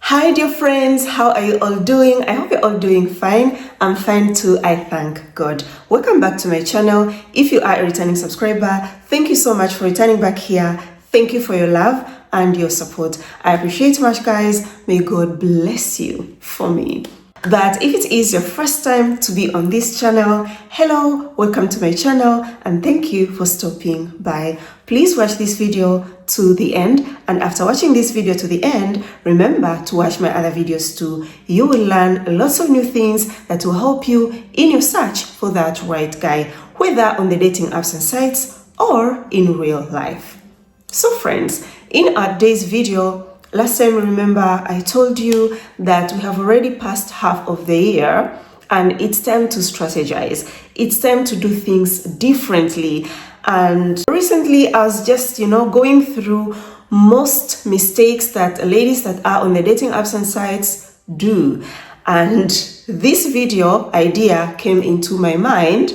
Hi dear friends, how are you all doing? I hope you're all doing fine. I'm fine too, I thank God. Welcome back to my channel. If you are a returning subscriber, thank you so much for returning back here. Thank you for your love and your support. I appreciate much, guys. May God bless you for me. But if it is your first time to be on this channel, hello, welcome to my channel and thank you for stopping by. Please watch this video to the end, and after watching this video to the end, remember to watch my other videos too. You will learn lots of new things that will help you in your search for that right guy, whether on the dating apps and sites or in real life. So friends, in our today's video, last time, remember, I told you that we have already passed half of the year and it's time to strategize. It's time to do things differently. And recently, I was just, going through most mistakes that ladies that are on the dating apps and sites do. And this video idea came into my mind,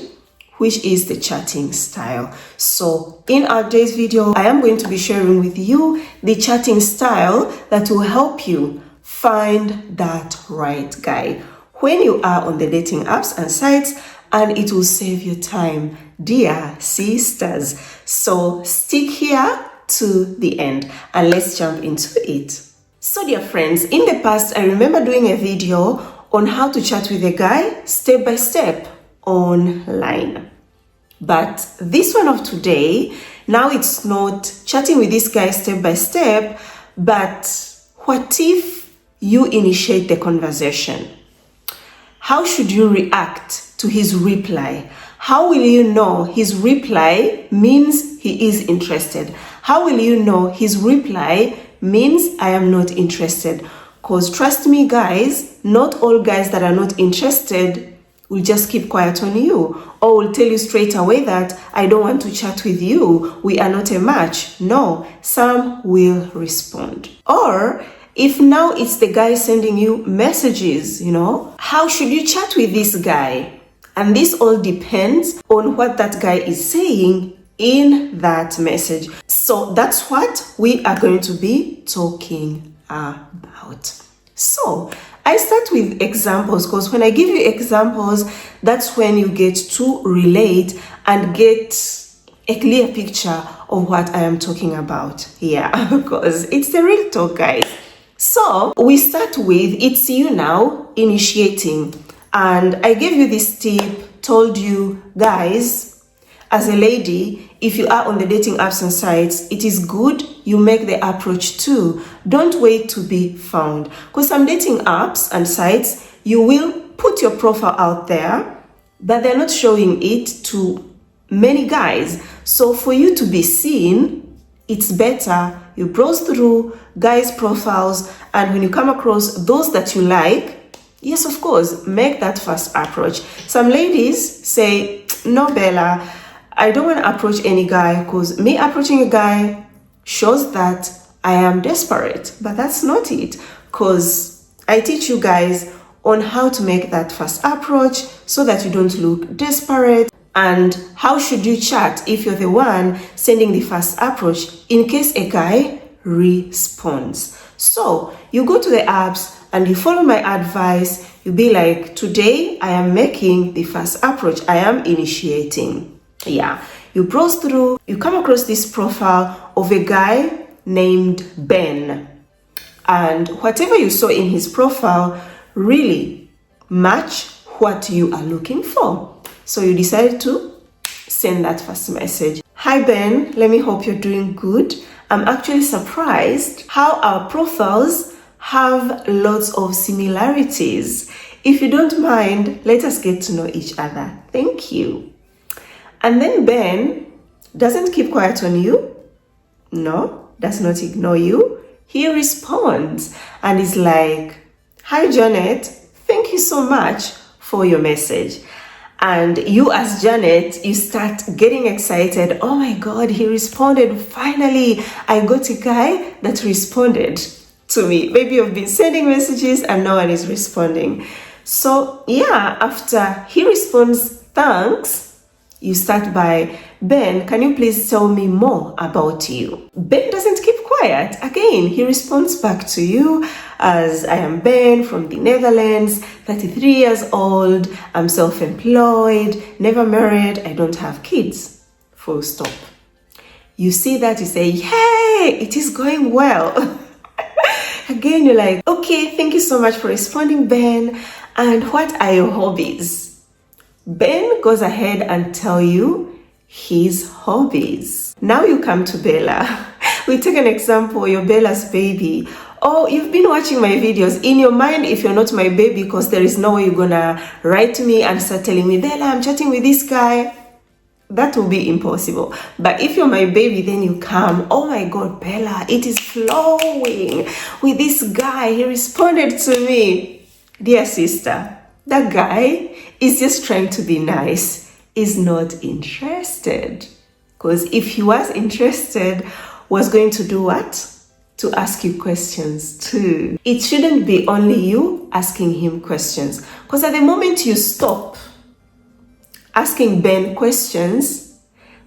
which is the chatting style. So in our today's video, I am going to be sharing with you the chatting style that will help you find that right guy when you are on the dating apps and sites, and it will save you time, dear sisters. So stick here to the end and let's jump into it. So dear friends, in the past, I remember doing a video on how to chat with a guy step by step online. But this one of today, now it's not chatting with this guy step by step, but what if you initiate the conversation? How should you react to his reply? How will you know his reply means he is interested? How will you know his reply means I am not interested? Because trust me guys, not all guys that are not interested will just keep quiet on you or will tell you straight away that I don't want to chat with you, we are not a match. No, some will respond. Or if now it's the guy sending you messages, how should you chat with this guy? And this all depends on what that guy is saying in that message. So that's what we are going to be talking about. So I start with examples because when I give you examples, that's when you get to relate and get a clear picture of what I am talking about here because it's the real talk, guys. So we start with it's you now initiating, and I gave you this tip, told you guys, as a lady, if you are on the dating apps and sites, it is good you make the approach too. Don't wait to be found. Because some dating apps and sites, you will put your profile out there, but they're not showing it to many guys. So for you to be seen, it's better you browse through guys' profiles, and when you come across those that you like, yes, of course, make that first approach. Some ladies say, no, Bella, I don't want to approach any guy because me approaching a guy shows that I am desperate. But that's not it, because I teach you guys on how to make that first approach so that you don't look desperate, and how should you chat if you're the one sending the first approach in case a guy responds. So you go to the apps and you follow my advice. You be like, today I am making the first approach. I am initiating. Yeah, you browse through, you come across this profile of a guy named Ben, and whatever you saw in his profile really match what you are looking for. So you decided to send that first message. Hi Ben, let me hope you're doing good. I'm actually surprised how our profiles have lots of similarities. If you don't mind, let us get to know each other. Thank you. And then Ben doesn't keep quiet on you. No, does not ignore you. He responds and is like, hi Janet, thank you so much for your message. And you as Janet, you start getting excited. Oh my God, he responded. Finally, I got a guy that responded to me. Maybe you've been sending messages and no one is responding. So yeah, after he responds, thanks, you start by, Ben, can you please tell me more about you? Ben doesn't keep quiet. quiet. Again, he responds back to you as, I am Ben from the Netherlands, 33 years old, I'm self-employed, never married, I don't have kids. Full stop. You see that, you say, yay, it is going well. Again, you're like, okay, thank you so much for responding, Ben. And what are your hobbies? Ben goes ahead and tell you his hobbies. Now you come to Bella. We take an example, you're Bella's baby. Oh, you've been watching my videos. In your mind, if you're not my baby, because there is no way you're gonna write to me and start telling me, Bella, I'm chatting with this guy. That will be impossible. But if you're my baby, then you come, oh my God, Bella, it is flowing with this guy. He responded to me. Dear sister, that guy is just trying to be nice. Is not interested. Because if he was interested, was going to do what? To ask you questions too. It shouldn't be only you asking him questions. Because at the moment you stop asking Ben questions,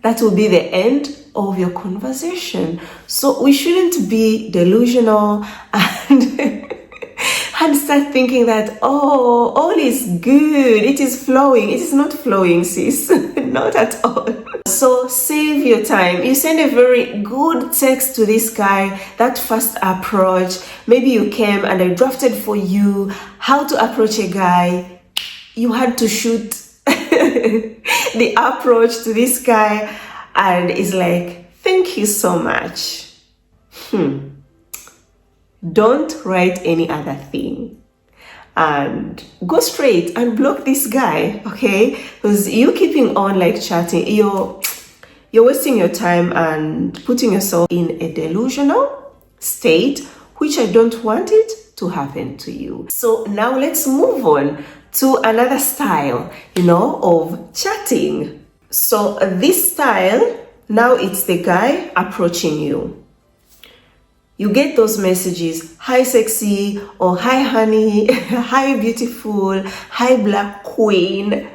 that will be the end of your conversation. So we shouldn't be delusional and start thinking that, oh, all is good, it is flowing. It is not flowing, sis. Not at all. So save your time. You send a very good text to this guy, that first approach. Maybe you came and I drafted for you how to approach a guy. You had to shoot the approach to this guy, and it's like, thank you so much. Don't write any other thing and go straight and block this guy, okay? Because you keeping on like chatting, you're wasting your time and putting yourself in a delusional state, which I don't want it to happen to you. So now let's move on to another style, of chatting. So this style, now it's the guy approaching you. You get those messages, hi sexy, or hi honey, hi beautiful, hi black queen.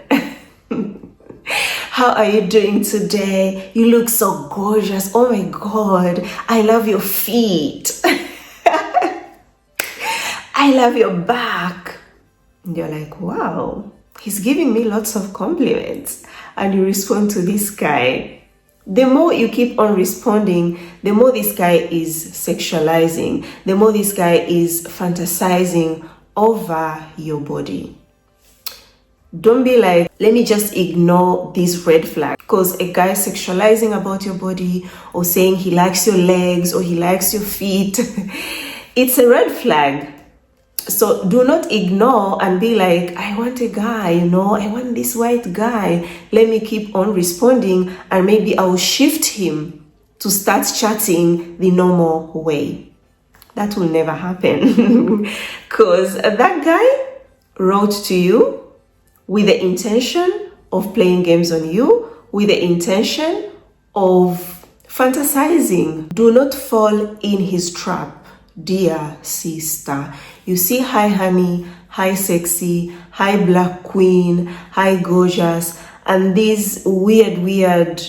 How are you doing today? You look so gorgeous. Oh my God, I love your feet. I love your back. And you're like, wow, he's giving me lots of compliments. And you respond to this guy. The more you keep on responding, the more this guy is sexualizing, the more this guy is fantasizing over your body. Don't be like, let me just ignore this red flag. Because a guy sexualizing about your body or saying he likes your legs or he likes your feet, it's a red flag. So do not ignore and be like, I want a guy, I want this white guy. Let me keep on responding and maybe I'll shift him to start chatting the normal way. That will never happen. Because that guy wrote to you with the intention of playing games on you, with the intention of fantasizing. Do not fall in his trap. Dear sister, you see hi honey, hi sexy, hi black queen, hi gorgeous, and these weird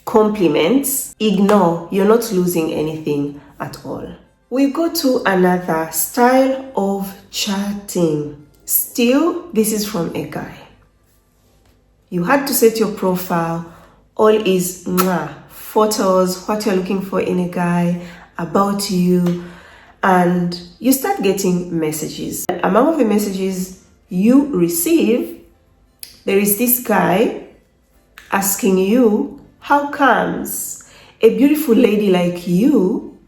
compliments. Ignore. You're not losing anything at all. We go to another style of chatting. Still, this is from a guy. You had to set your profile. All is photos, what you're looking for in a guy, about you, and you start getting messages. Among the messages you receive, there is this guy asking you, how comes a beautiful lady like you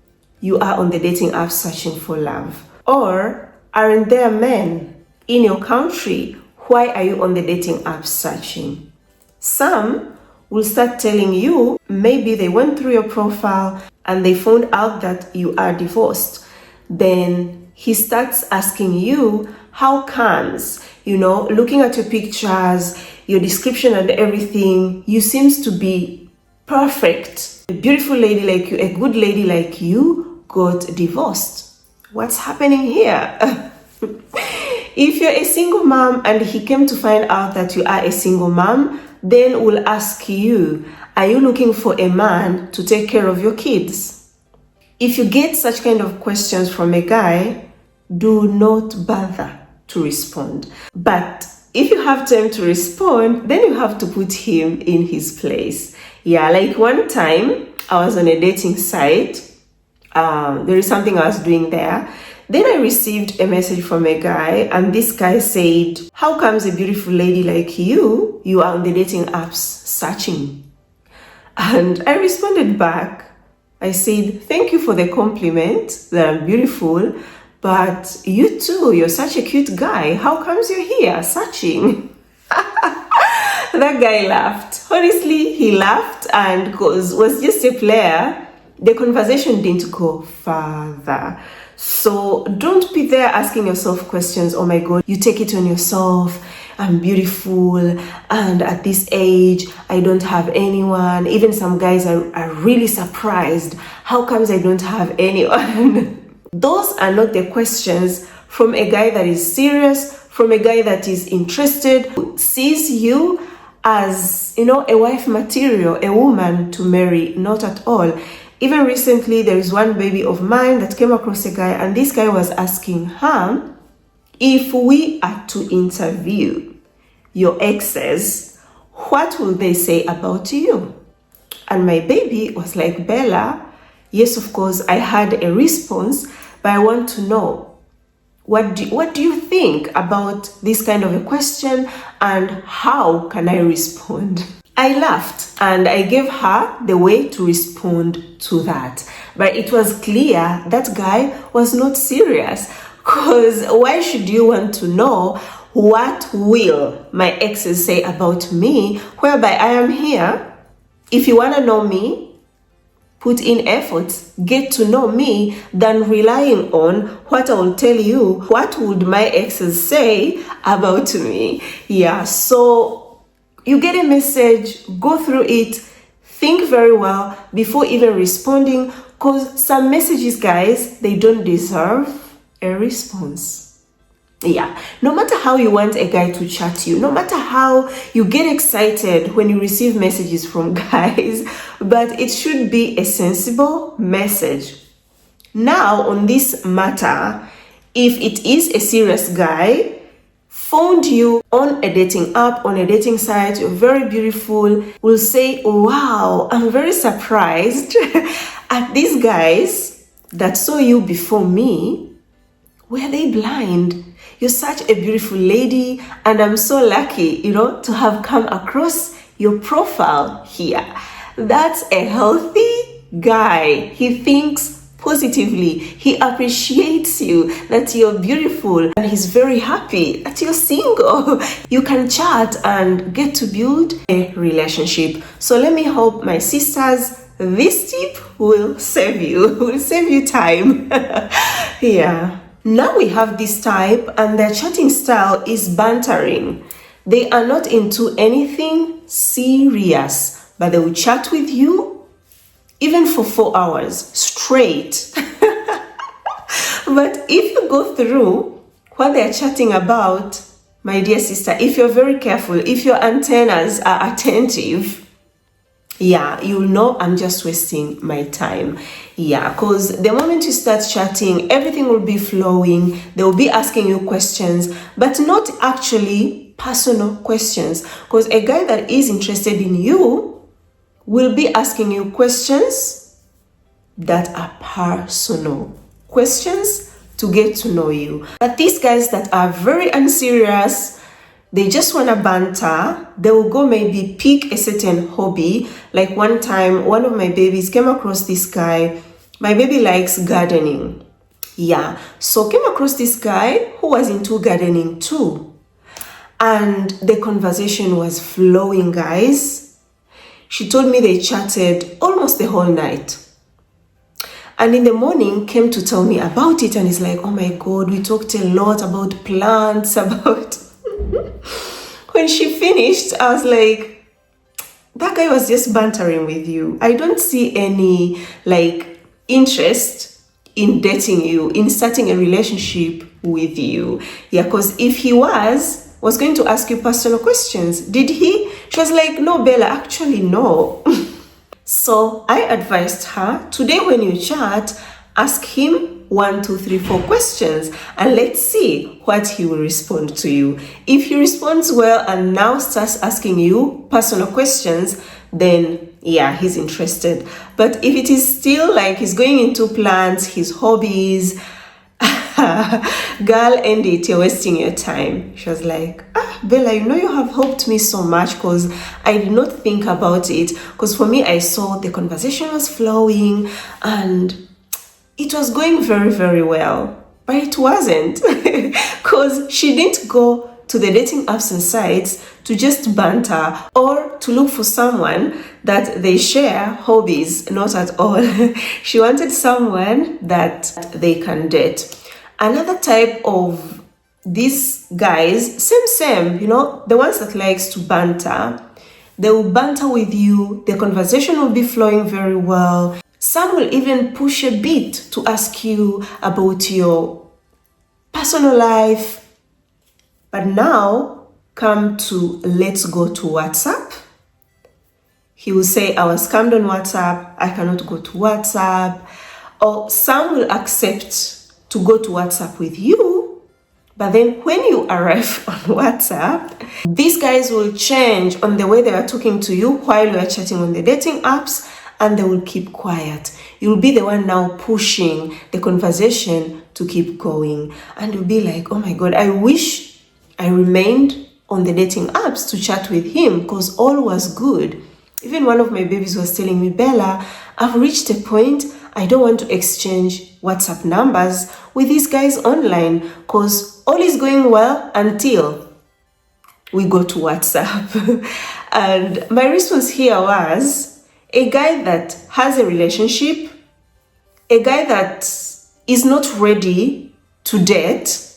are on the dating app searching for love? Or aren't there men in your country? Why are you on the dating app searching? Some will start telling you, maybe they went through your profile and they found out that you are divorced. Then he starts asking you, how comes, looking at your pictures, your description and everything, you seems to be perfect. A beautiful lady like you, a good lady like you got divorced. What's happening here? If you're a single mom and he came to find out that you are a single mom, then we'll ask you, are you looking for a man to take care of your kids? If you get such kind of questions from a guy, do not bother to respond. But if you have time to respond, then you have to put him in his place. Yeah, like one time I was on a dating site. There is something I was doing there. Then I received a message from a guy, and this guy said, "How comes a beautiful lady like you are on the dating apps searching?" And I responded back. I said, "Thank you for the compliment that I'm beautiful, but you too, you're such a cute guy. How comes you're here searching?" That guy laughed. Honestly, he laughed, and because it was just a player, the conversation didn't go further. So don't be there asking yourself questions. Oh my God, you take it on yourself. I'm beautiful, and at this age, I don't have anyone. Even some guys are really surprised. How comes I don't have anyone? Those are not the questions from a guy that is serious, from a guy that is interested, who sees you as, a wife material, a woman to marry. Not at all. Even recently, there is one baby of mine that came across a guy, and this guy was asking her, if we are to interview your exes, what will they say about you? And my baby was like, "Bella, yes, of course, I had a response, but I want to know, what do you think about this kind of a question, and how can I respond?" I laughed and I gave her the way to respond to that. But it was clear that guy was not serious. Because why should you want to know what will my exes say about me, whereby I am here? If you want to know me, put in efforts, get to know me, than relying on what I will tell you. What would my exes say about me? Yeah, so you get a message, go through it, think very well before even responding, because some messages, guys, they don't deserve a response. Yeah, no matter how you want a guy to chat you, no matter how you get excited when you receive messages from guys, but it should be a sensible message. Now, on this matter, if it is a serious guy, found you on a dating app, on a dating site, you're very beautiful, will say, "Wow, I'm very surprised at these guys that saw you before me. Were they blind? You're such a beautiful lady, and I'm so lucky, to have come across your profile here." That's a healthy guy. He thinks positively. He appreciates you, that you're beautiful, and he's very happy that you're single. You can chat and get to build a relationship. So let me hope, my sisters, this tip will save you time. Yeah. Now we have this type, and their chatting style is bantering. They are not into anything serious, but they will chat with you even for 4 hours straight. But if you go through what they're chatting about, my dear sister, if you're very careful, if your antennas are attentive, yeah, you'll know I'm just wasting my time. Yeah, because the moment you start chatting, everything will be flowing. They will be asking you questions, but not actually personal questions. Because a guy that is interested in you will be asking you questions that are personal, questions to get to know you. But these guys that are very unserious, they just want to banter, they will go maybe pick a certain hobby. Like one time, one of my babies came across this guy. My baby likes gardening. Yeah, so came across this guy who was into gardening too. And the conversation was flowing, guys. She told me they chatted almost the whole night. And in the morning came to tell me about it, and it's like, oh my God, we talked a lot about plants, about... When she finished, I was like, that guy was just bantering with you. I don't see any interest in dating you, in starting a relationship with you. Yeah, because if he was going to ask you personal questions, did he? She was like, no, Bella, actually no. So I advised her, today when you chat, ask him 1, 2, 3, 4 questions and let's see what he will respond to you. If he responds well and now starts asking you personal questions, then yeah, he's interested. But if it is still like he's going into plans, his hobbies, girl, end it, you're wasting your time. She was like, Bella, you know you have helped me so much because I did not think about it. Because for me, I saw the conversation was flowing and it was going very, very well. But it wasn't, because she didn't go to the dating apps and sites to just banter or to look for someone that they share hobbies, not at all. She wanted someone that they can date. Another type of these guys, same, you know, the ones that likes to banter, they will banter with you, the conversation will be flowing very well. Some will even push a bit to ask you about your personal life. But now, come to let's go to WhatsApp. He will say, I was scammed on WhatsApp, I cannot go to WhatsApp. Or some will accept to go to WhatsApp with you, but then when you arrive on WhatsApp, these guys will change on the way they are talking to you while you are chatting on the dating apps, and they will keep quiet. You'll be the one now pushing the conversation to keep going, and you'll be like, oh my God, I wish I remained on the dating apps to chat with him because all was good. Even one of my babies was telling me, Bella, I've reached a point I don't want to exchange WhatsApp numbers with these guys online because all is going well until we go to WhatsApp. And my response here was, a guy that has a relationship, a guy that is not ready to date,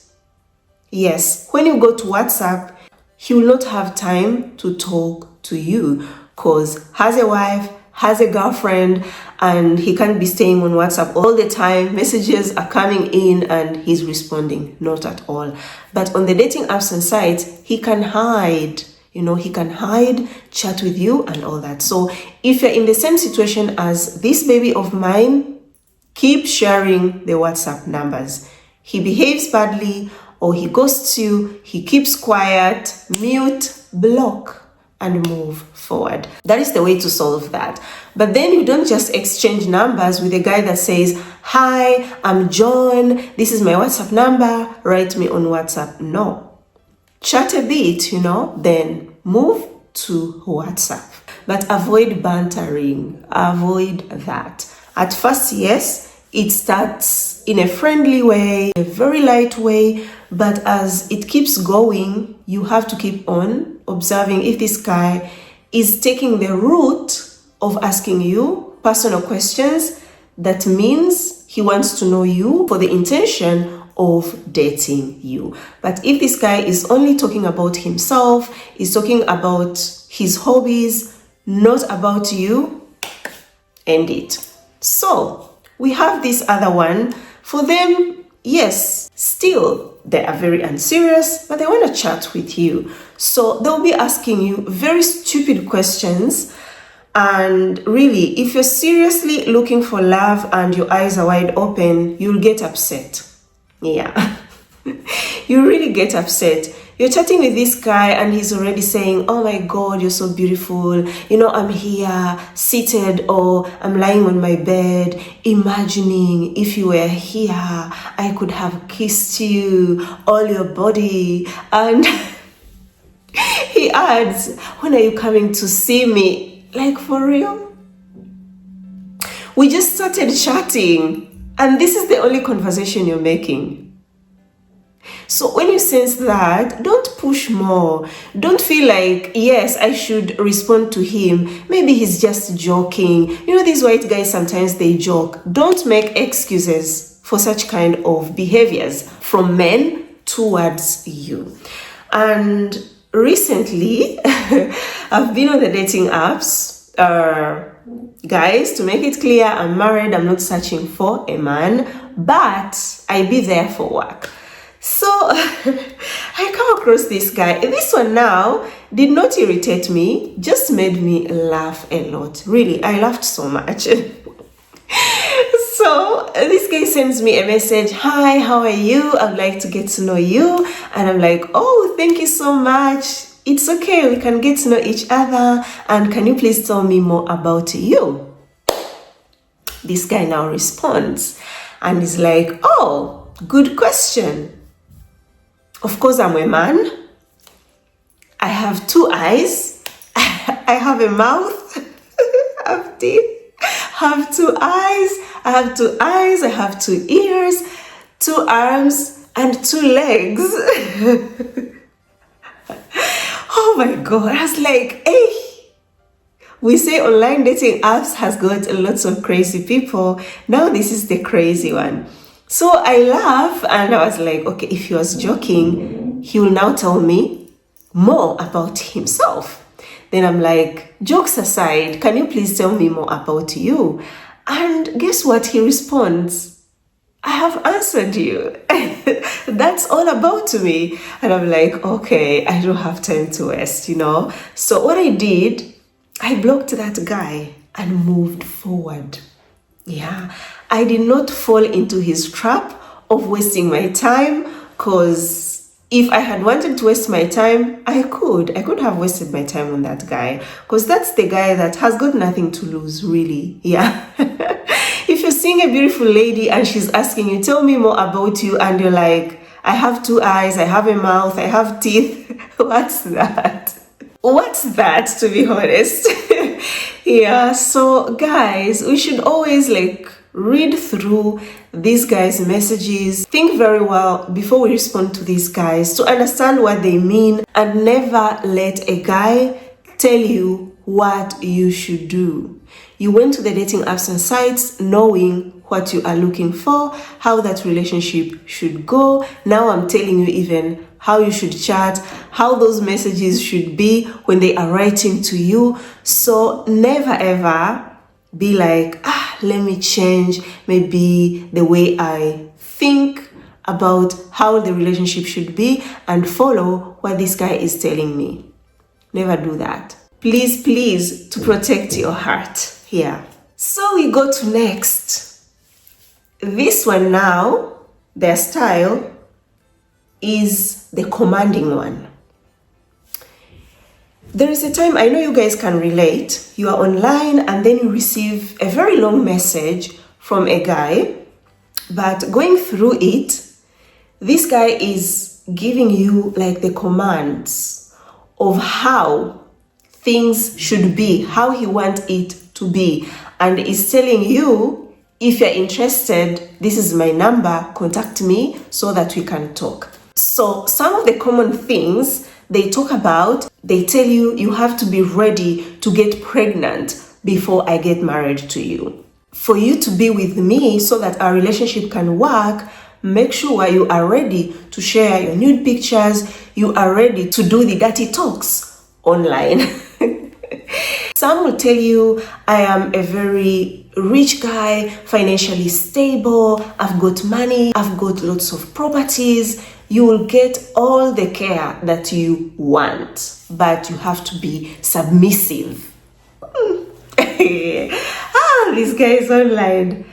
yes, when you go to WhatsApp, he will not have time to talk to you because has a wife, has a girlfriend, and he can't be staying on WhatsApp all the time. Messages are coming in and he's responding, not at all. But on the dating apps and sites, he can hide, you know, he can hide, chat with you and all that. So if you're in the same situation as this baby of mine, keep sharing the WhatsApp numbers. He behaves badly or he ghosts you, he keeps quiet, mute, block, and move forward. That is the way to solve that. But then you don't just exchange numbers with a guy that says, hi, I'm John, this is my WhatsApp number, write me on WhatsApp. No. Chat a bit, you know, then move to WhatsApp. But avoid bantering, avoid that. At first, yes, it starts in a friendly way, a very light way, but as it keeps going, you have to keep on observing if this guy is taking the route of asking you personal questions. That means he wants to know you for the intention of dating you. But if this guy is only talking about himself, is talking about his hobbies, not about you, end it. So we have this other one. For them, yes, still they are very unserious, but they want to chat with you. So they'll be asking you very stupid questions. And really, if you're seriously looking for love and your eyes are wide open, you'll get upset. Yeah, you really get upset. You're chatting with this guy and he's already saying, oh my God, you're so beautiful. You know, I'm here seated or I'm lying on my bed, imagining if you were here, I could have kissed you, all your body. And he adds, when are you coming to see me? Like, for real? We just started chatting and this is the only conversation you're making. So when you sense that, don't push more. Don't feel like, yes, I should respond to him. Maybe he's just joking. You know, these white guys, sometimes they joke. Don't make excuses for such kind of behaviors from men towards you. And recently, I've been on the dating apps. Guys, to make it clear, I'm married. I'm not searching for a man, but I be there for work. So I come across this guy. This one now did not irritate me, just made me laugh a lot. Really, I laughed so much. So this guy sends me a message. Hi, how are you? I'd like to get to know you. And I'm like, oh, thank you so much. It's okay, we can get to know each other. And can you please tell me more about you? This guy now responds and is like, oh, good question. Of course, I'm a man. I have 2 eyes. I have a mouth. I have teeth. I have 2 eyes. I have 2 eyes. I have 2 ears, 2 arms, and 2 legs. Oh my God. I was like, hey. We say online dating apps has got lots of crazy people. Now this is the crazy one. So I laugh and I was like, okay, if he was joking, he will now tell me more about himself. Then I'm like, jokes aside, can you please tell me more about you? And guess what? He responds, I have answered you. That's all about me. And I'm like, okay, I don't have time to waste, So what I did, I blocked that guy and moved forward. Yeah, I did not fall into his trap of wasting my time, because if I had wanted to waste my time, I could have wasted my time on that guy, because that's the guy that has got nothing to lose, really. Yeah. If you're seeing a beautiful lady and she's asking you, tell me more about you, and you're like, I have 2 eyes, I have a mouth, I have teeth. What's that? What's that, to be honest? Yeah, so guys, we should always read through these guys' messages, think very well before we respond to these guys to understand what they mean, and never let a guy tell you what you should do. You went to the dating apps and sites knowing what you are looking for, how that relationship should go. Now I'm telling you even how you should chat, how those messages should be when they are writing to you. So never ever be like, let me change maybe the way I think about how the relationship should be and follow what this guy is telling me. Never do that. Please, to protect your heart here. So we go to next. This one now, their style is the commanding one. There is a time, I know you guys can relate, you are online and then you receive a very long message from a guy, but going through it, this guy is giving you the commands of how things should be, how he wants it to be, and is telling you, if you're interested, this is my number, contact me so that we can talk. So some of the common things they talk about, they tell you, you have to be ready to get pregnant before I get married to you. For you to be with me so that our relationship can work, make sure you are ready to share your nude pictures, you are ready to do the dirty talks online. Some will tell you, I am a very rich guy, financially stable, I've got money, I've got lots of properties. You will get all the care that you want, but you have to be submissive. This guy is online.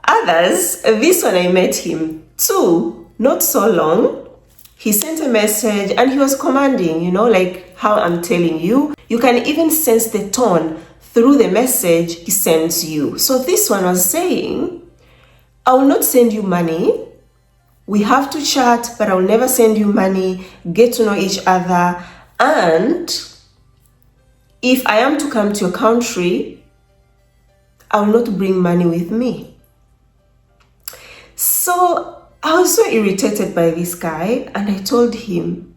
Others, this one I met him too, not so long. He sent a message and he was commanding, like how I'm telling you. You can even sense the tone through the message he sends you. So this one was saying, I will not send you money. We have to chat, but I'll never send you money. Get to know each other. And if I am to come to your country, I will not bring money with me. So I was so irritated by this guy, and I told him,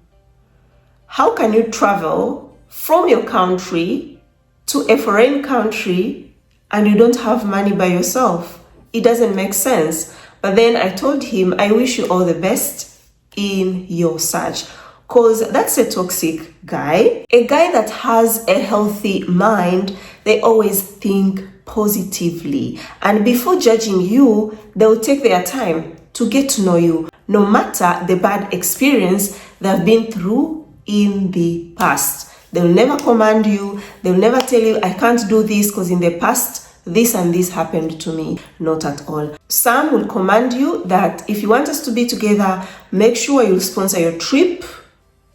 how can you travel from your country to a foreign country and you don't have money by yourself? It doesn't make sense. But then I told him, I wish you all the best in your search, because that's a toxic guy. A guy that has a healthy mind, they always think positively. And before judging you, they'll take their time to get to know you. No matter the bad experience they've been through in the past. They'll never command you. They'll never tell you, I can't do this because in the past, this and this happened to me. Not at all. Some will command you that if you want us to be together, make sure you sponsor your trip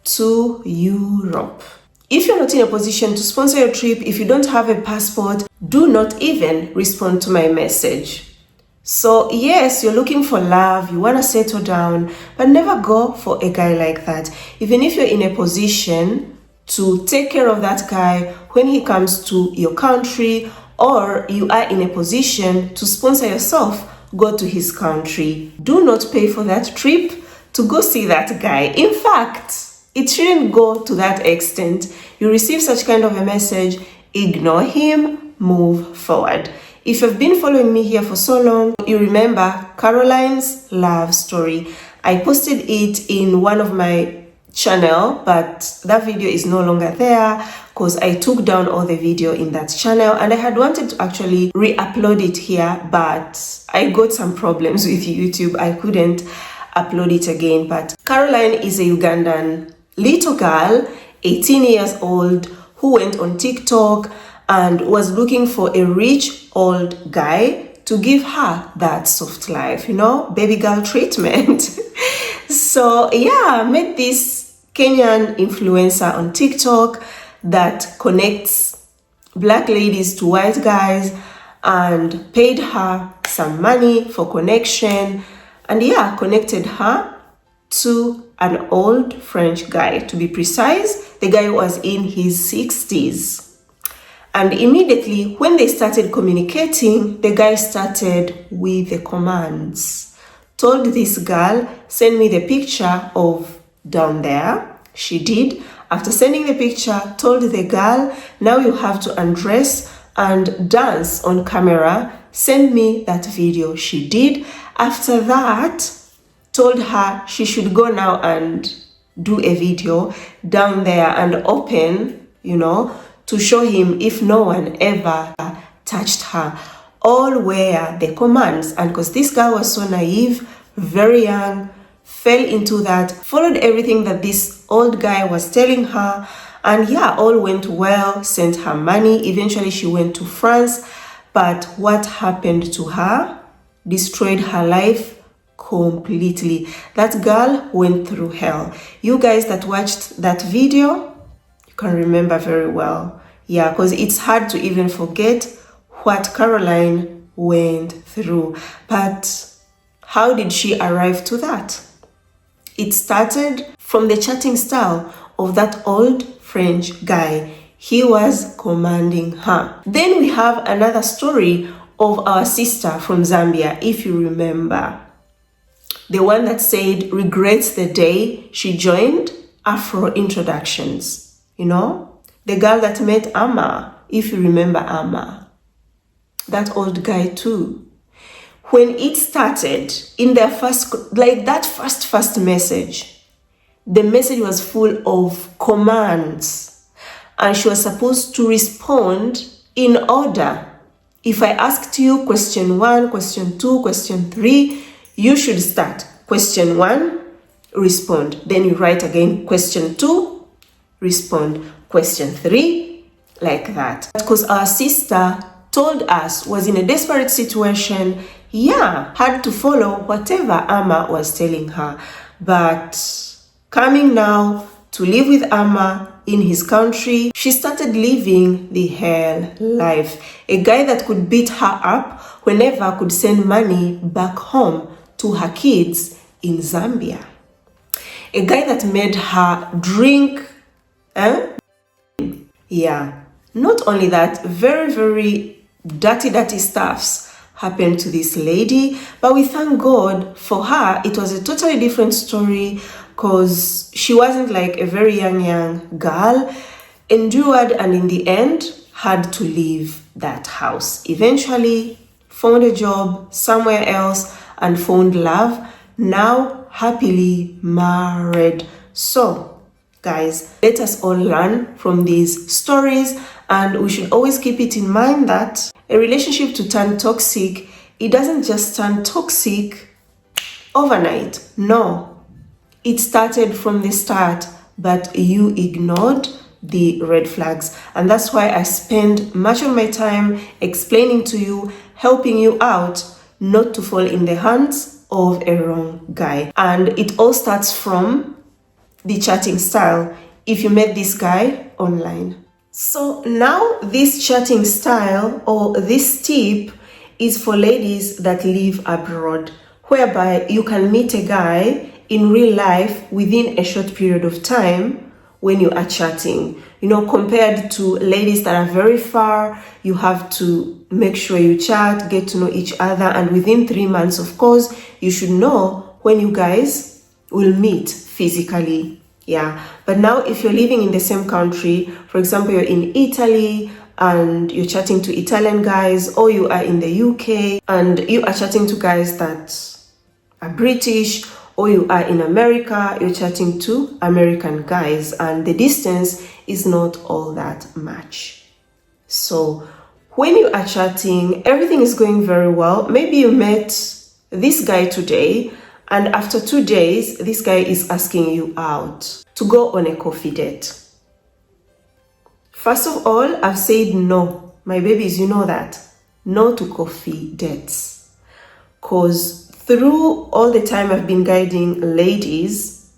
to Europe. If you're not in a position to sponsor your trip, if you don't have a passport, do not even respond to my message. So yes, you're looking for love, you want to settle down, but never go for a guy like that. Even if you're in a position to take care of that guy when he comes to your country, or you are in a position to sponsor yourself, go to his country. Do not pay for that trip to go see that guy. In fact, it shouldn't go to that extent. You receive such kind of a message, ignore him, move forward. If you've been following me here for so long, you remember Caroline's love story. I posted it in one of my channel, but that video is no longer there because I took down all the video in that channel, and I had wanted to actually re-upload it here, but I got some problems with YouTube. I couldn't upload it again. But Caroline is a Ugandan little girl, 18 years old, who went on TikTok and was looking for a rich old guy to give her that soft life, baby girl treatment. So yeah, I met this Kenyan influencer on TikTok that connects black ladies to white guys and paid her some money for connection, and yeah, connected her to an old French guy. To be precise, the guy was in his 60s. And immediately when they started communicating, the guy started with the commands. Told this girl, send me the picture of down there. She did. After sending the picture, told the girl, now you have to undress and dance on camera. Send me that video. She did. After that, told her she should go now and do a video down there and open, to show him if no one ever touched her. All were the commands. And because this girl was so naive, very young, fell into that, followed everything that this old guy was telling her, and yeah, all went well, sent her money. Eventually she went to France, but what happened to her destroyed her life completely. That girl went through hell. You guys that watched that video, you can remember very well. Yeah, because it's hard to even forget what Caroline went through. But how did she arrive to that? It started from the chatting style of that old French guy. He was commanding her. Then we have another story of our sister from Zambia, if you remember. The one that said regrets the day she joined Afro Introductions. The girl that met Amma, if you remember Amma. That old guy too. When it started, in their first message, the message was full of commands, and she was supposed to respond in order. If I asked you question 1, question 2, question 3, you should start. Question 1, respond. Then you write again, question 2, respond. Question 3, like that. Because our sister told us was in a desperate situation, had to follow whatever Amma was telling her. But coming now to live with Amma in his country, she started living the hell life. A guy that could beat her up whenever could send money back home to her kids in Zambia. A guy that made her drink. Yeah. Not only that, very, very dirty stuffs happened to this lady, but we thank God for her. It was a totally different story because she wasn't like a very young girl, endured, and in the end had to leave that house. Eventually found a job somewhere else and found love, now happily married. So guys, let us all learn from these stories, and we should always keep it in mind that a relationship to turn toxic, it doesn't just turn toxic overnight. No, It started from the start, but you ignored the red flags. And that's why I spend much of my time explaining to you, helping you out not to fall in the hands of a wrong guy. And it all starts from the chatting style if you met this guy online. So now this chatting style or this tip is for ladies that live abroad, whereby you can meet a guy in real life within a short period of time when you are chatting. You know, compared to ladies that are very far, you have to make sure you chat, get to know each other, and within 3 months, of course, you should know when you guys will meet physically. Yeah, but now if you're living in the same country, for example, you're in Italy and you're chatting to Italian guys, or you are in the UK and you are chatting to guys that are British, or you are in America, you're chatting to American guys, and the distance is not all that much. So when you are chatting, everything is going very well. Maybe you met this guy today, and after 2 days, this guy is asking you out to go on a coffee date. First of all, I've said no. My babies, you know that. No to coffee dates. Because through all the time I've been guiding ladies,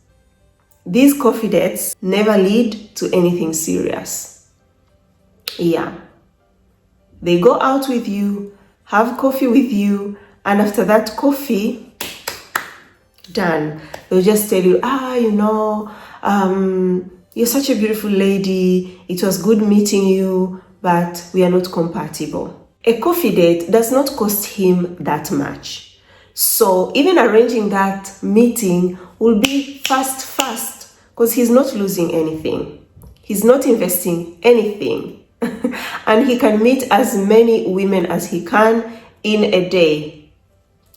these coffee dates never lead to anything serious. Yeah. They go out with you, have coffee with you, and after that coffee, done. They'll just tell you, you're such a beautiful lady. It was good meeting you, but we are not compatible. A coffee date does not cost him that much. So even arranging that meeting will be fast, because he's not losing anything. He's not investing anything. And he can meet as many women as he can in a day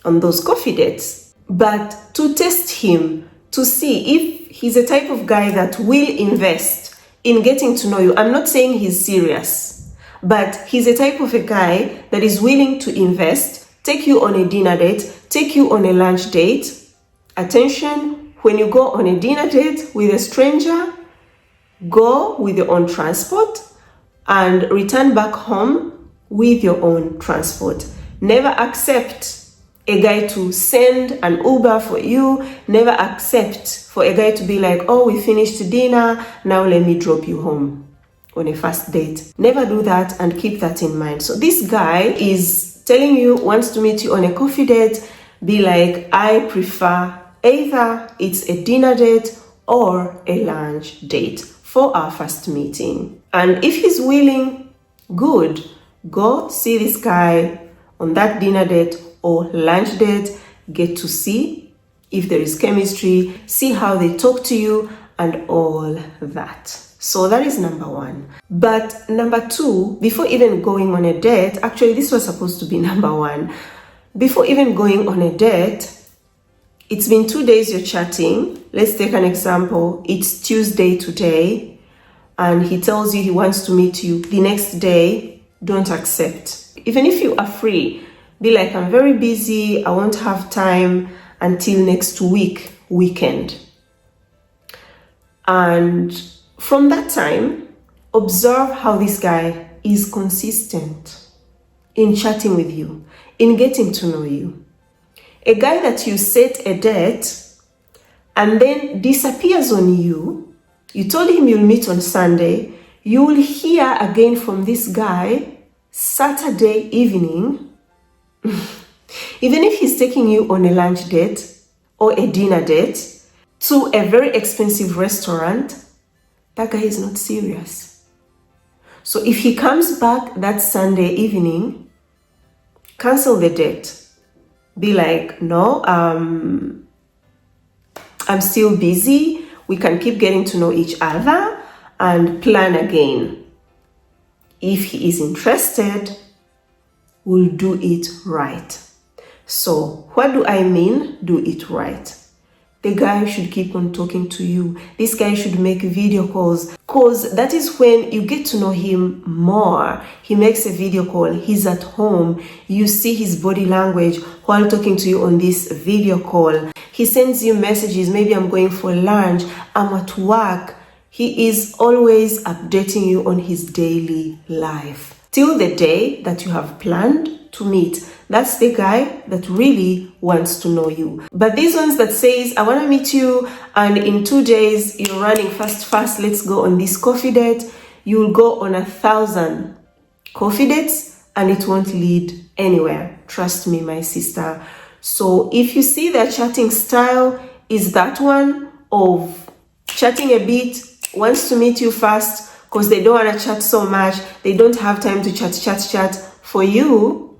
on those coffee dates. But to test him, to see if he's a type of guy that will invest in getting to know you. I'm not saying he's serious, but he's a type of a guy that is willing to invest, take you on a dinner date, take you on a lunch date. Attention, when you go on a dinner date with a stranger, go with your own transport and return back home with your own transport. Never accept a guy to send an Uber for you. Never accept for a guy to be like, oh, we finished dinner, now let me drop you home on a first date. Never do that, and keep that in mind. So this guy is telling you, wants to meet you on a coffee date. Be like, I prefer either it's a dinner date or a lunch date for our first meeting. And if he's willing, good, go see this guy on that dinner date or lunch date, get to see if there is chemistry, see how they talk to you and all that. So that is number one. But number two, before even going on a date, actually this was supposed to be number one. Before even going on a date, it's been 2 days you're chatting. Let's take an example. It's Tuesday today, and he tells you he wants to meet you the next day. Don't accept. Even if you are free, be like, I'm very busy. I won't have time until next weekend. And from that time, observe how this guy is consistent in chatting with you, in getting to know you. A guy that you set a date and then disappears on you. You told him you'll meet on Sunday. You will hear again from this guy Saturday evening. Even if he's taking you on a lunch date or a dinner date to a very expensive restaurant, that guy is not serious. So if he comes back that Sunday evening, cancel the date. Be like, no, I'm still busy. We can keep getting to know each other and plan again. If he is interested, we'll do it right. So what do I mean, do it right? the guy should keep on talking to you. This guy should make video calls, because that is when you get to know him more. He makes a video call, he's at home, you see his body language while talking to you on this video call. He sends you messages, maybe I'm going for lunch, I'm at work. He is always updating you on his daily life till the day that you have planned to meet. That's the guy that really wants to know you. But these ones that says, I want to meet you, and in 2 days you're running fast, let's go on this coffee date. You'll go on 1,000 coffee dates and it won't lead anywhere. Trust me, my sister. So if you see their chatting style is that one of chatting a bit, wants to meet you fast because they don't want to chat so much, they don't have time to chat. For you,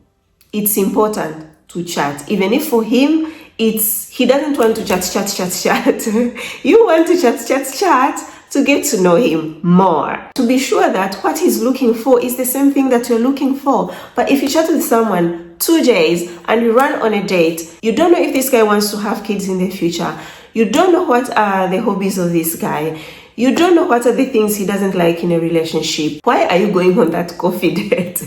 it's important to chat. Even if for him, he doesn't want to chat. You want to chat to get to know him more. To be sure that what he's looking for is the same thing that you're looking for. But if you chat with someone 2 days and you run on a date, you don't know if this guy wants to have kids in the future. You don't know what are the hobbies of this guy. You don't know what are the things he doesn't like in a relationship. Why are you going on that coffee date?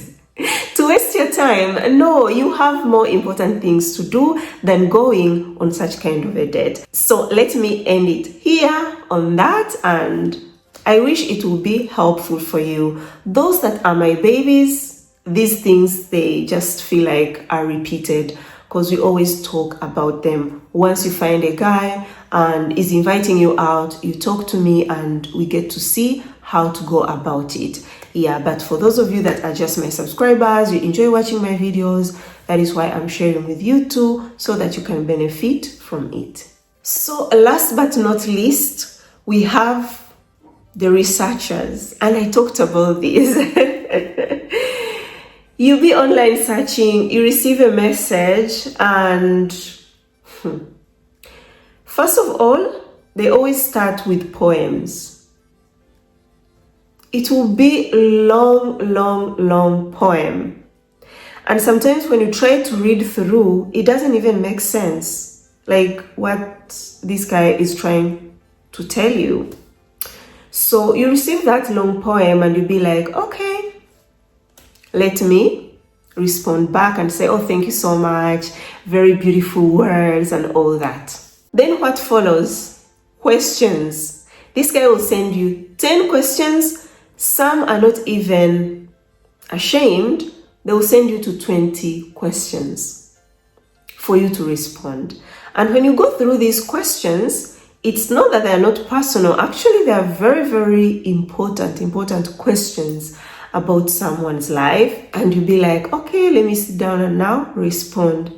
To waste your time? No, you have more important things to do than going on such kind of a date. So let me end it here on that, and I wish it will be helpful for you. Those that are my babies, these things, they just feel like are repeated because we always talk about them. Once you find a guy and is inviting you out, you talk to me and we get to see how to go about it. Yeah, but for those of you that are just my subscribers, you enjoy watching my videos, that is why I'm sharing with you too, so that you can benefit from it. So last but not least, we have the researchers, and I talked about this. You be online searching, you receive a message, and first of all, they always start with poems. It will be a long poem. And sometimes when you try to read through, it doesn't even make sense, like what this guy is trying to tell you. So you receive that long poem and you'll be like, okay, let me respond back and say, oh, thank you so much, very beautiful words and all that. Then what follows? Questions. This guy will send you 10 questions. Some are not even ashamed. They will send you to 20 questions for you to respond. And when you go through these questions, it's not that they are not personal. Actually, they are very important questions about someone's life. And you'll be like, okay, let me sit down and now respond.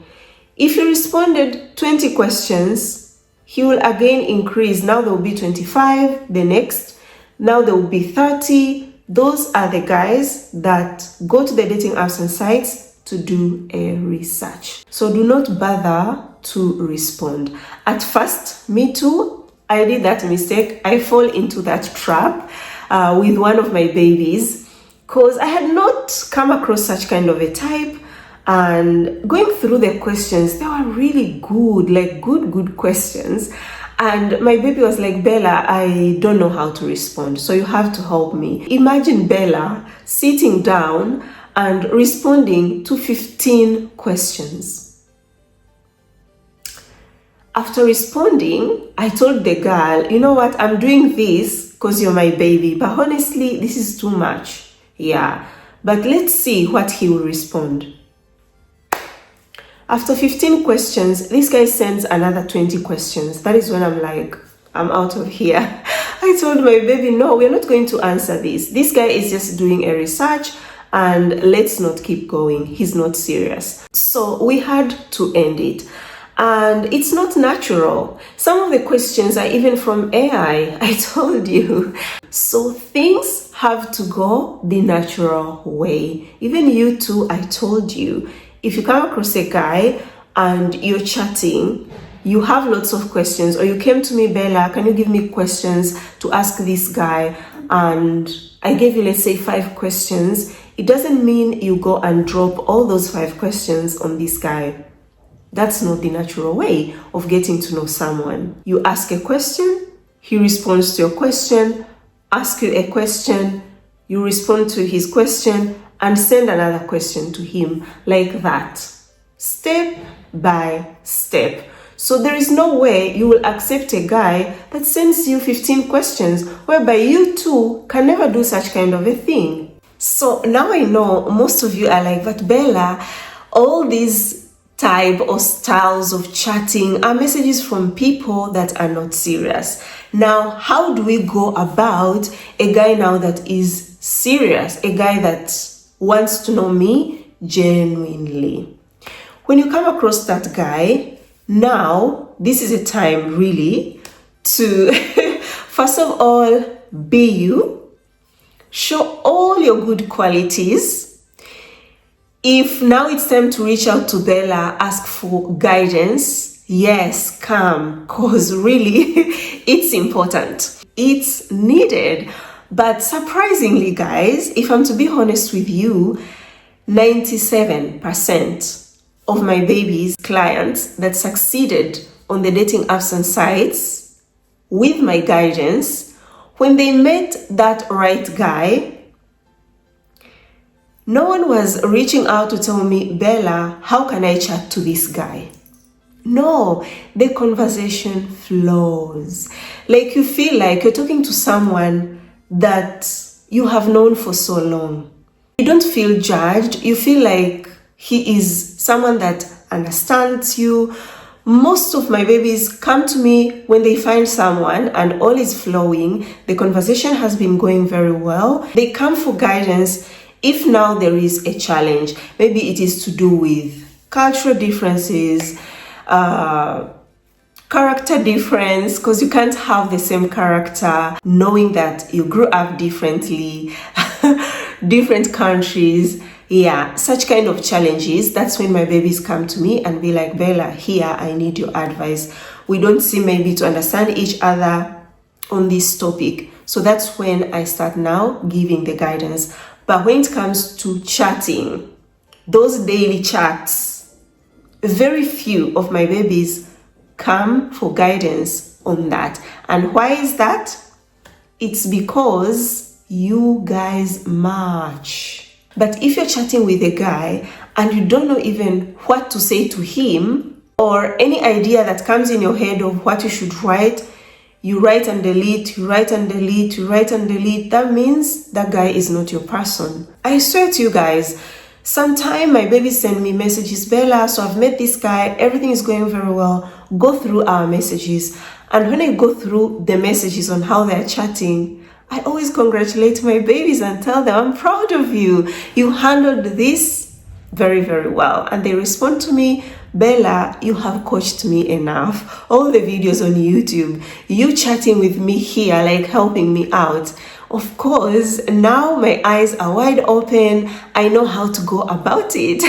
If you responded 20 questions, he will again increase. Now there will be 25, the next. Now there will be 30. Those are the guys that go to the dating apps and sites to do a research. So do not bother to respond. At first, me too, I did that mistake. I fall into that trap with one of my babies because I had not come across such kind of a type. And going through the questions, they were really good, like good questions. And my baby was like, Bella, I don't know how to respond, so you have to help me. Imagine Bella sitting down and responding to 15 questions. After responding, I told the girl, you know what, I'm doing this because you're my baby, but honestly, this is too much. Yeah, but let's see what he will respond. After 15 questions, this guy sends another 20 questions. That is when I'm like, I'm out of here. I told my baby, no, we're not going to answer this. This guy is just doing a research and let's not keep going. He's not serious. So we had to end it. And it's not natural. Some of the questions are even from AI, I told you. So things have to go the natural way. Even you too, I told you. If you come across a guy and you're chatting, you have lots of questions, or you came to me, Bella, can you give me questions to ask this guy? And I gave you, let's say, 5 questions. It doesn't mean you go and drop all those 5 questions on this guy. That's not the natural way of getting to know someone. You ask a question, he responds to your question, ask you a question, you respond to his question, and send another question to him, like that, step by step. So there is no way you will accept a guy that sends you 15 questions, whereby you two can never do such kind of a thing. So now I know most of you are like, but Bella, all these type or styles of chatting are messages from people that are not serious. Now, how do we go about a guy now that is serious, a guy that wants to know me genuinely? When you come across that guy, now this is a time really to first of all, be you, show all your good qualities. If now it's time to reach out to Bella, ask for guidance, yes, come, because really it's important, it's needed. But surprisingly, guys, if I'm to be honest with you, 97% of my baby's clients that succeeded on the dating apps and sites with my guidance, when they met that right guy, no one was reaching out to tell me, Bella, how can I chat to this guy? No, the conversation flows. Like you feel like you're talking to someone that you have known for so long. You don't feel judged. You feel like he is someone that understands you. Most of my babies come to me when they find someone and all is flowing. The conversation has been going very well. They come for guidance if now there is a challenge. Maybe it is to do with cultural differences, character difference, because you can't have the same character, knowing that you grew up differently, different countries. Yeah, such kind of challenges. That's when my babies come to me and be like, Bella, here, I need your advice. We don't seem maybe to understand each other on this topic. So that's when I start now giving the guidance. But when it comes to chatting, those daily chats, very few of my babies come for guidance on that. And why is that? It's because you guys match. But if you're chatting with a guy and you don't know even what to say to him, or any idea that comes in your head of what you should write, you write and delete, you write and delete, you write and delete, that means that guy is not your person. I swear to you guys, sometimes my babies send me messages, Bella, so I've met this guy, everything is going very well. Go through our messages. And when I go through the messages on how they're chatting, I always congratulate my babies and tell them, I'm proud of you. You handled this very, very well. And they respond to me, Bella, you have coached me enough. All the videos on YouTube, you chatting with me here, like helping me out. Of course, now my eyes are wide open. I know how to go about it,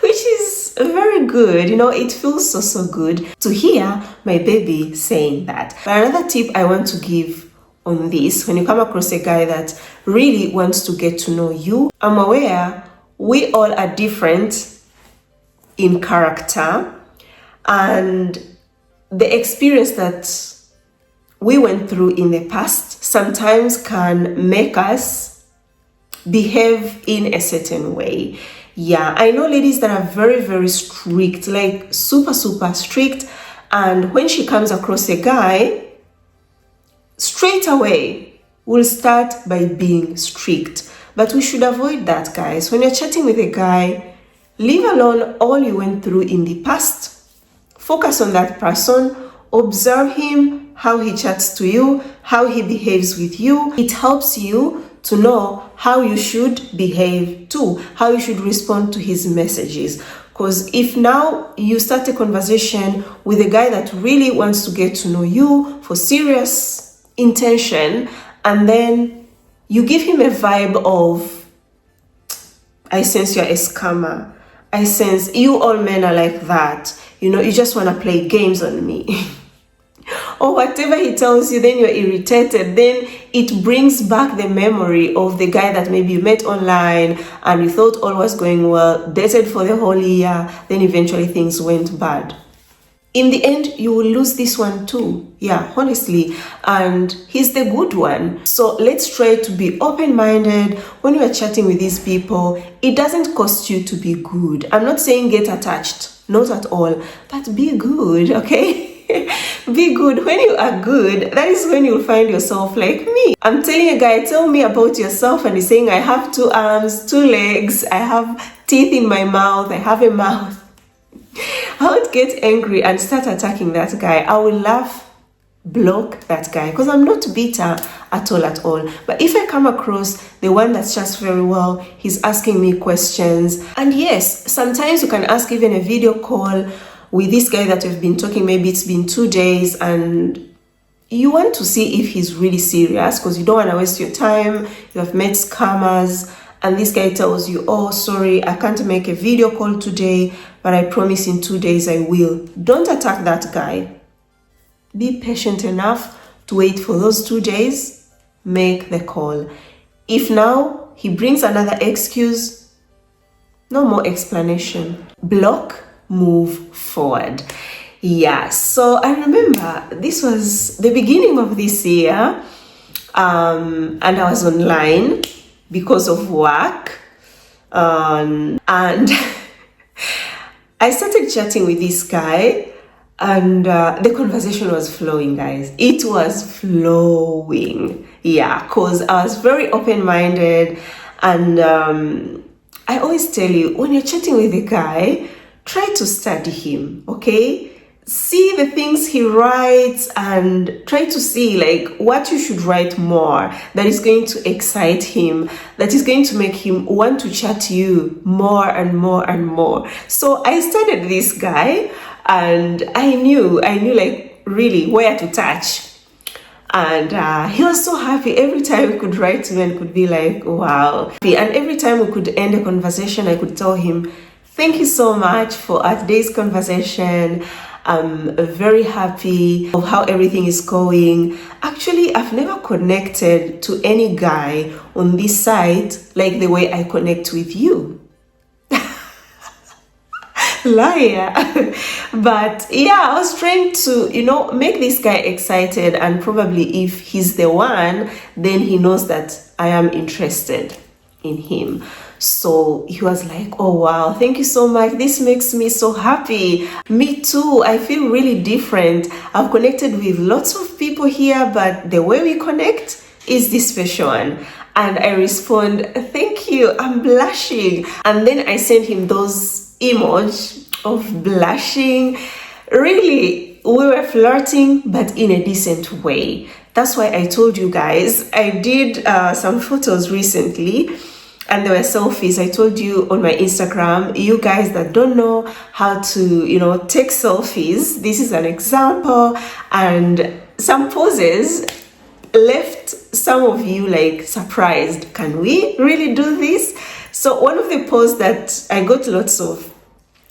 which is very good. You know, it feels so good to hear my baby saying that. But another tip I want to give on this, when you come across a guy that really wants to get to know you, I'm aware we all are different in character, and the experience that we went through in the past sometimes can make us behave in a certain way. Yeah, I know ladies that are very strict, like super strict, and when she comes across a guy, straight away will start by being strict. But we should avoid that, guys. When you're chatting with a guy, leave alone all you went through in the past. Focus on that person. Observe him, how he chats to you, how he behaves with you. It helps you to know how you should behave too, how you should respond to his messages. Because if now you start a conversation with a guy that really wants to get to know you for serious intention, and then you give him a vibe of, I sense you're a scammer, I sense you all men are like that, you know, you just want to play games on me. or whatever he tells you, then you're irritated, then it brings back the memory of the guy that maybe you met online and you thought all was going well, dated for the whole year, then eventually things went bad. In the end, you will lose this one too. Yeah, honestly. And he's the good one. So let's try to be open-minded when you are chatting with these people. It doesn't cost you to be good. I'm not saying get attached, not at all, but be good, okay? Be good. When you are good, that is when you'll find yourself like me. I'm telling a guy, tell me about yourself, and he's saying, I have 2 arms, 2 legs, I have teeth in my mouth, I have a mouth. I would get angry and start attacking that guy. I will laugh, block that guy, because I'm not bitter at all. But if I come across the one that's just very well, he's asking me questions, and yes, sometimes you can ask even a video call with this guy that you've been talking, maybe it's been 2 days, and you want to see if he's really serious, because you don't want to waste your time. You have met scammers, and this guy tells you, oh, sorry, I can't make a video call today, but I promise in 2 days I will. Don't attack that guy. Be patient enough to wait for those 2 days. Make the call. If now he brings another excuse, no more explanation. Block, move forward. Yeah, so I remember this was the beginning of this year, and I was online because of work, and I started chatting with this guy, and the conversation was flowing, guys. It was flowing. Yeah, because I was very open-minded, and I always tell you, when you're chatting with a guy, try to study him, okay? See the things he writes and try to see like what you should write more that is going to excite him, that is going to make him want to chat to you more and more and more. So I studied this guy, and I knew like really where to touch. And he was so happy. Every time we could write to me and could be like, wow. And every time we could end a conversation, I could tell him, thank you so much for today's conversation. I'm very happy of how everything is going. Actually, I've never connected to any guy on this site like the way I connect with you. Liar. But yeah, I was trying to, make this guy excited, and probably if he's the one, then he knows that I am interested in him. So he was like, oh wow, thank you so much, this makes me so happy. Me too, I feel really different. I've connected with lots of people here, but the way we connect is this special one. And I respond, thank you, I'm blushing. And then I sent him those emojis of blushing. Really, we were flirting, but in a decent way. That's why I told you guys, I did some photos recently, and there were selfies. I told you on my Instagram, you guys that don't know how to, take selfies, this is an example. And some poses left some of you like surprised. Can we really do this? So one of the posts that I got lots of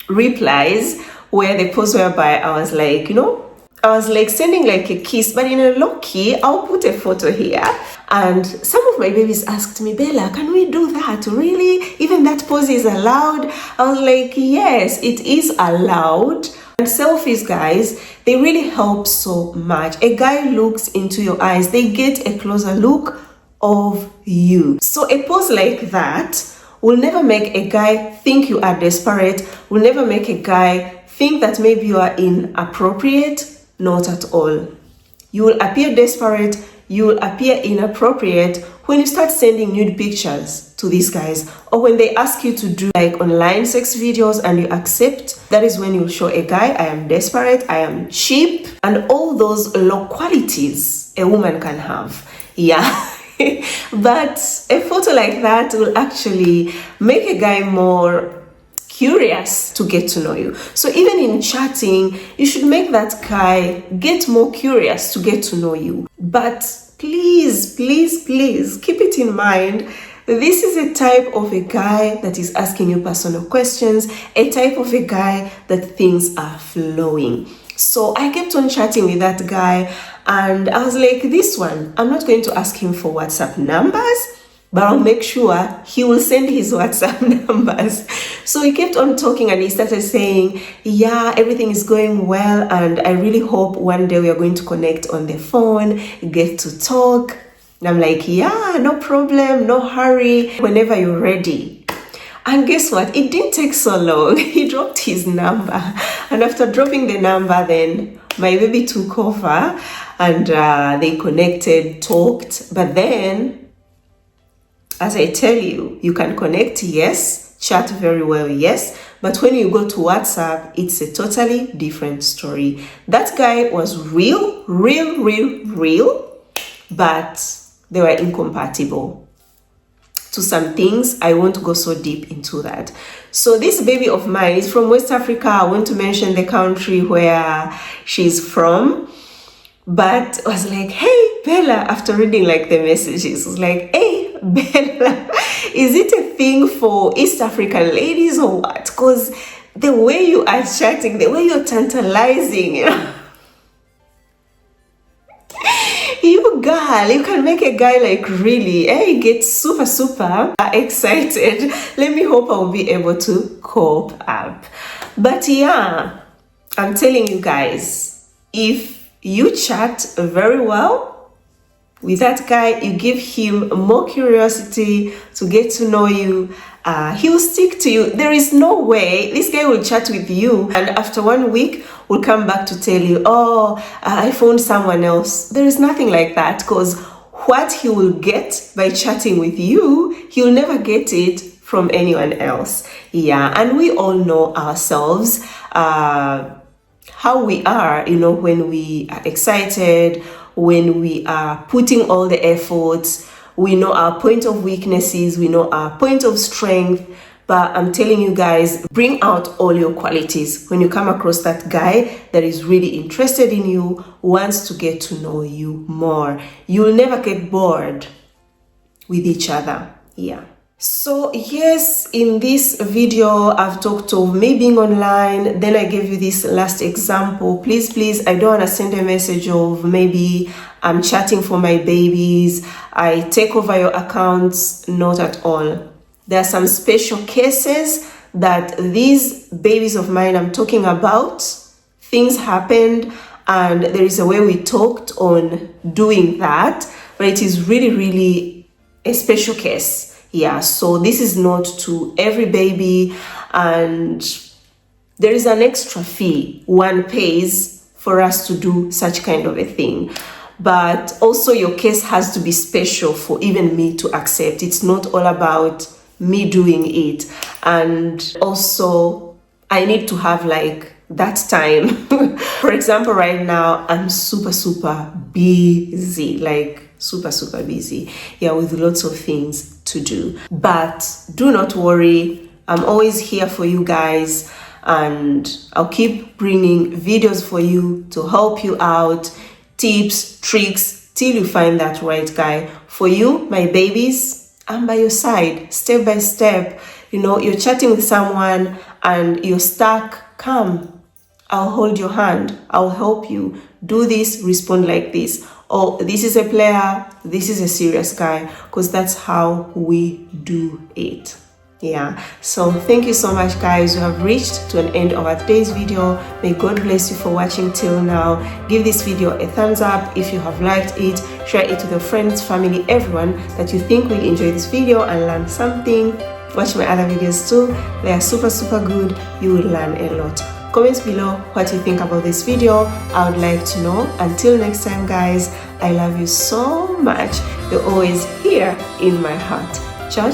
replies were the post whereby I was like sending like a kiss, but in a low key. I'll put a photo here. And some of my babies asked me, Bella, can we do that? Really? Even that pose is allowed? I was like, yes, it is allowed. And selfies, guys, they really help so much. A guy looks into your eyes, they get a closer look of you. So a pose like that will never make a guy think you are desperate, will never make a guy think that maybe you are inappropriate. Not at all. You will appear desperate, you will appear inappropriate when you start sending nude pictures to these guys, or when they ask you to do like online sex videos and you accept. That is when you'll show a guy, I am desperate, I am cheap, and all those low qualities a woman can have. Yeah. But a photo like that will actually make a guy more curious to get to know you. So even in chatting, you should make that guy get more curious to get to know you. But please, please, please keep it in mind. This is a type of a guy that is asking you personal questions, a type of a guy that things are flowing. So I kept on chatting with that guy, and I was like, this one, I'm not going to ask him for WhatsApp numbers, but I'll make sure he will send his WhatsApp numbers. So he kept on talking, and he started saying, yeah, everything is going well, and I really hope one day we are going to connect on the phone, get to talk. And I'm like, yeah, no problem, no hurry, whenever you're ready. And guess what? It didn't take so long. He dropped his number. And after dropping the number, then my baby took over, and they connected, talked. But then, as I tell you, you can connect, yes, chat very well, yes. But when you go to WhatsApp, it's a totally different story. That guy was real, but they were incompatible. To some things, I won't go so deep into that. So this baby of mine is from West Africa. I want to mention the country where she's from. But I was like, hey, Bella, after reading like the messages, I was like, hey, Bella, is it a thing for East African ladies or what? Because the way you are chatting, the way you're tantalizing, you know, you girl, you can make a guy like really, get super excited. Let me hope I'll be able to cope up. But yeah, I'm telling you guys, if you chat very well with that guy, you give him more curiosity to get to know you, he will stick to you. There is no way this guy will chat with you and after 1 week will come back to tell you, oh, I found someone else. There is nothing like that, because what he will get by chatting with you, he will never get it from anyone else. Yeah, and we all know ourselves, how we are, you know, when we are excited, when we are putting all the efforts. We know our point of weaknesses, we know our point of strength. But I'm telling you guys, bring out all your qualities. When you come across that guy that is really interested in you, wants to get to know you more, you'll never get bored with each other. Yeah. So yes, in this video, I've talked of me being online. Then I gave you this last example. Please, I don't want to send a message of maybe I'm chatting for my babies, I take over your accounts. Not at all. There are some special cases that these babies of mine I'm talking about, things happened and there is a way we talked on doing that, but it is really a special case. Yeah, so this is not to every baby, and there is an extra fee one pays for us to do such kind of a thing. But also your case has to be special for even me to accept. It's not all about me doing it. And also I need to have like that time. For example, right now I'm super busy, like super busy. Yeah, with lots of things to do. But do not worry, I'm always here for you guys, and I'll keep bringing videos for you to help you out, tips, tricks, till you find that right guy for you. My babies, I'm by your side step by step. You know, you're chatting with someone and you're stuck, come, I'll hold your hand, I'll help you do this, respond like this. Oh, this is a player, this is a serious guy, because that's how we do it. Yeah, so thank you so much guys. We have reached to an end of our today's video. May God bless you for watching till now. Give this video a thumbs up if you have liked it. Share it with your friends, family, everyone that you think will enjoy this video and learn something. Watch my other videos too. They are super good. You will learn a lot. Comment below what you think about this video. I would like to know. Until next time guys, I love you so much. You're always here in my heart. Ciao.